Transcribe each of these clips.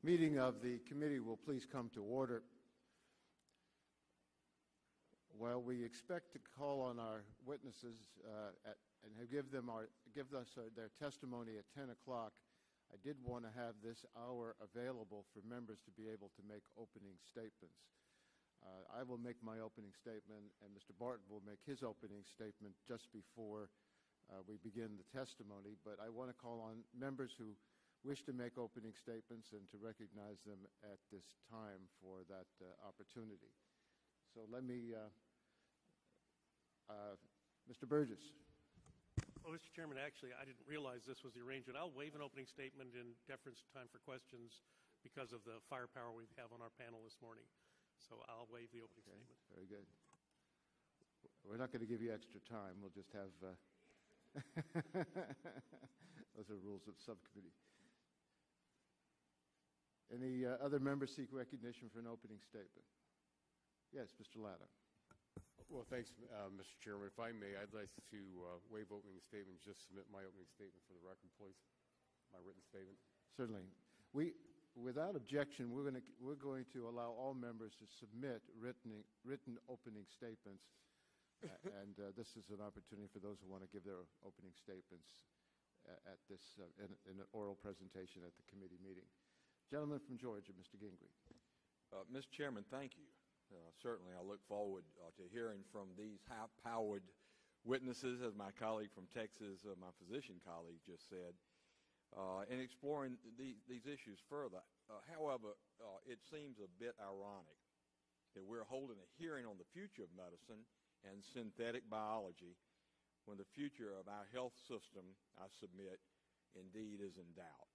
meeting of the committee will please come to order. While we expect to call on our witnesses and give us their testimony at 10 o'clock, I did want to have this hour available for members to be able to make opening statements. I will make my opening statement, and Mr. Barton will make his opening statement just before we begin the testimony, but I want to call on members who wish to make opening statements and to recognize them at this time for that opportunity. So let me, Mr. Burgess. Well, Mr. Chairman, actually, I didn't realize this was the arrangement. I'll waive an opening statement in deference to time for questions because of the firepower we have on our panel this morning. So I'll waive the opening statement. Very good. We're not going to give you extra time. We'll just have those are rules of subcommittee. Any other members seek recognition for an opening statement? Yes, Mr. Latta. Well, thanks, Mr. Chairman. If I may, I'd like to waive opening statement, just submit my opening statement for the record, please, my written statement. Certainly. Without objection, we're going to allow all members to submit written opening statements, and this is an opportunity for those who want to give their opening statements at this in an oral presentation at the committee meeting. Gentleman from Georgia, Mr. Gingrey. Mr. Chairman, thank you. Certainly, I look forward to hearing from these high-powered witnesses, as my colleague from Texas, my physician colleague, just said, and exploring these issues further. However, it seems a bit ironic that we're holding a hearing on the future of medicine and synthetic biology when the future of our health system, I submit, indeed is in doubt.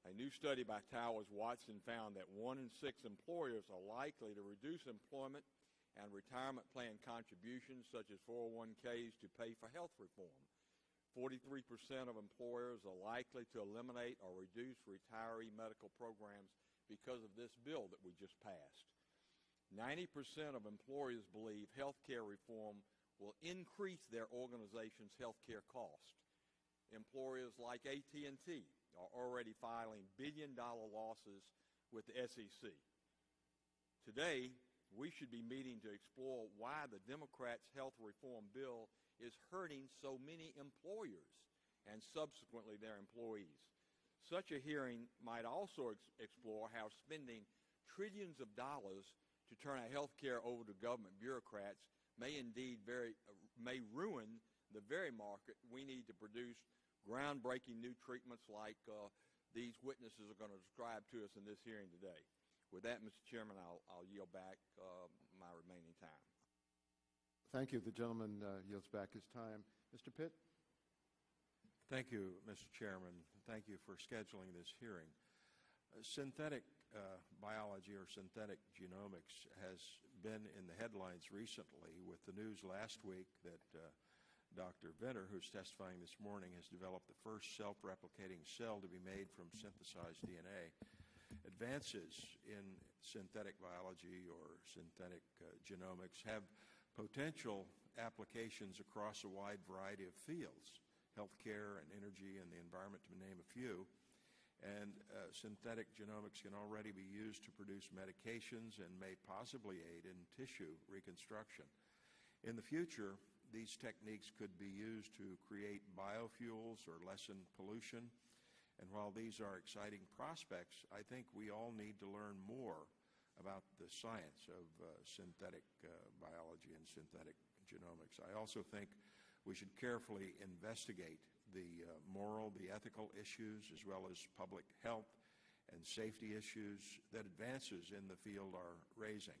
A new study by Towers Watson found that 1 in 6 employers are likely to reduce employment and retirement plan contributions such as 401ks to pay for health reform. 43% of employers are likely to eliminate or reduce retiree medical programs because of this bill that we just passed. 90% of employers believe health care reform will increase their organization's health care cost. Employers like AT&T are already filing billion-dollar losses with the SEC. Today, we should be meeting to explore why the Democrats' health reform bill is hurting so many employers and subsequently their employees. Such a hearing might also explore how spending trillions of dollars to turn our health care over to government bureaucrats may indeed may ruin the very market we need to produce groundbreaking new treatments like these witnesses are going to describe to us in this hearing today. With that, Mr. Chairman, I'll yield back my remaining time. Thank you. The gentleman yields back his time. Mr. Pitt. Thank you, Mr. Chairman. Thank you for scheduling this hearing. Synthetic biology or synthetic genomics has been in the headlines recently with the news last week that Dr. Venner, who's testifying this morning, has developed the first self-replicating cell to be made from synthesized DNA. Advances in synthetic biology or synthetic genomics have potential applications across a wide variety of fields, healthcare and energy and the environment, to name a few. And synthetic genomics can already be used to produce medications and may possibly aid in tissue reconstruction. In the future, these techniques could be used to create biofuels or lessen pollution. And while these are exciting prospects, I think we all need to learn more about the science of synthetic biology and synthetic genomics. I also think we should carefully investigate the moral, the ethical issues, as well as public health and safety issues that advances in the field are raising.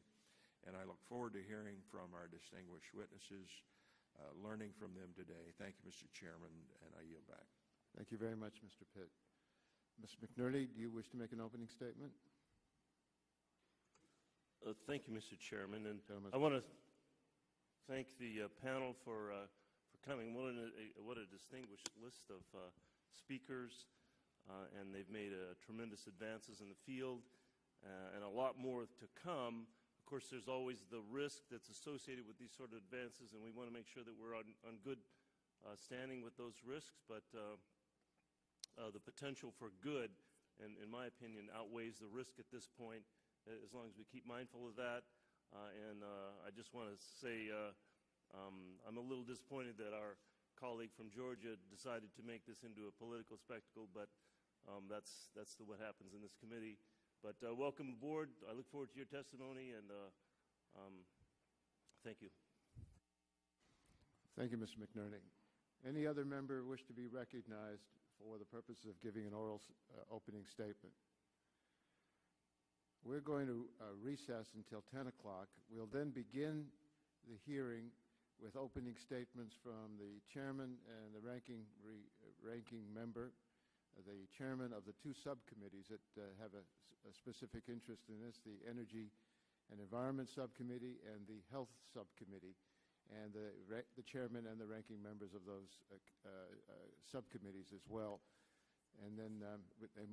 And I look forward to hearing from our distinguished witnesses, learning from them today. Thank you, Mr. Chairman, and I yield back. Thank you very much, Mr. Pitt. Mr. McNerney, do you wish to make an opening statement? Thank you, Mr. Chairman, and I want to thank the panel for coming. What a distinguished list of speakers, and they've made tremendous advances in the field, and a lot more to come. Of course, there's always the risk that's associated with these sort of advances, and we want to make sure that we're on good standing with those risks, but the potential for good and in my opinion, outweighs the risk at this point, as long as we keep mindful of that. I just want to say I'm a little disappointed that our colleague from Georgia decided to make this into a political spectacle, but that's what happens in this committee. But welcome aboard. I look forward to your testimony, and thank you. Thank you, Mr. McNerney. Any other member wish to be recognized for the purpose of giving an oral opening statement? We're going to recess until 10 o'clock. We'll then begin the hearing with opening statements from the chairman and the ranking member, the chairman of the two subcommittees that have a specific interest in this, the Energy and Environment Subcommittee and the Health Subcommittee, and the chairman and the ranking members of those subcommittees as well. And then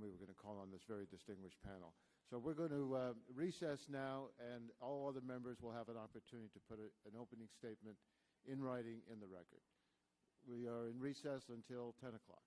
we were going to call on this very distinguished panel. So we're going to recess now, and all other members will have an opportunity to put an opening statement in writing in the record. We are in recess until 10 o'clock.